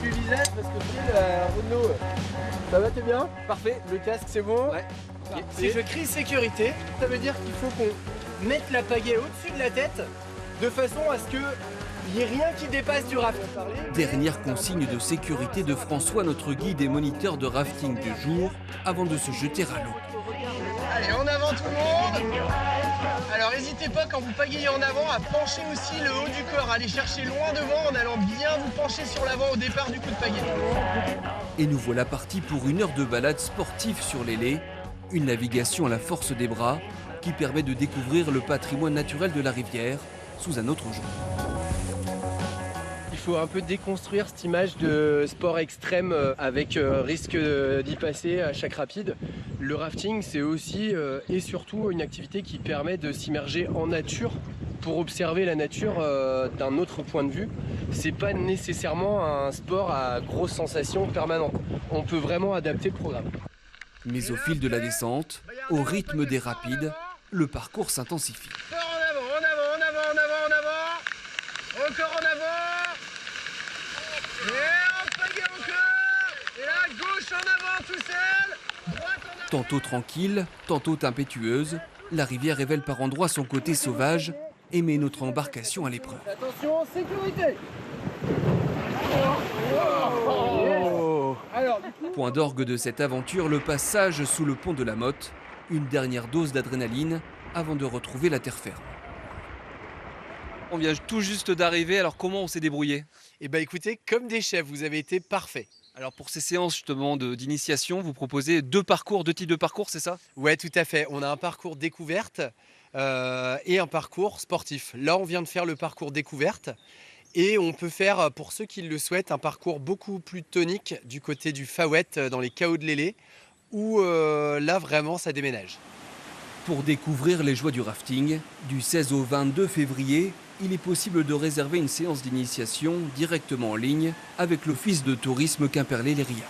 Tu visage parce que Renaud, ça va, t'es bien? Parfait, le casque c'est bon? Ouais. Si je crie sécurité, ça veut dire qu'il faut qu'on mette la pagaie au-dessus de la tête de façon à ce qu'il n'y ait rien qui dépasse du raft. Dernière consigne de sécurité de François, notre guide et moniteur de rafting du jour, avant de se jeter à l'eau. Allez, en avant tout le monde! Alors n'hésitez pas quand vous pagayez en avant à pencher aussi le haut du corps, allez chercher loin devant en allant bien vous pencher sur l'avant au départ du coup de pagaie. Et nous voilà partis pour une heure de balade sportive sur les lais, une navigation à la force des bras qui permet de découvrir le patrimoine naturel de la rivière sous un autre jour. Il faut un peu déconstruire cette image de sport extrême avec risque d'y passer à chaque rapide. Le rafting, c'est aussi et surtout une activité qui permet de s'immerger en nature pour observer la nature d'un autre point de vue. C'est pas nécessairement un sport à grosses sensations permanentes. On peut vraiment adapter le programme. Mais au fil de la descente, au rythme des rapides, le parcours s'intensifie. En avant, en avant, en avant, en avant, en avant. Encore en avant. Et en pagaie encore. Et là, gauche en avant tout seul. Droite en avant. Tantôt tranquille, tantôt impétueuse, la rivière révèle par endroits son côté sauvage et met notre embarcation à l'épreuve. Attention, sécurité. Point d'orgue de cette aventure, le passage sous le pont de la Motte, une dernière dose d'adrénaline avant de retrouver la terre ferme. On vient tout juste d'arriver, alors comment on s'est débrouillé? Eh bien écoutez, comme des chefs, vous avez été parfaits. Alors pour ces séances justement d'initiation, vous proposez deux types de parcours, c'est ça? Ouais, tout à fait. On a un parcours découverte et un parcours sportif. Là, on vient de faire le parcours découverte. Et on peut faire, pour ceux qui le souhaitent, un parcours beaucoup plus tonique du côté du Fawet, dans les caots de Lélé, où là, vraiment, ça déménage. Pour découvrir les joies du rafting, du 16 au 22 février, il est possible de réserver une séance d'initiation directement en ligne avec l'Office de tourisme Quimperlé-Léria.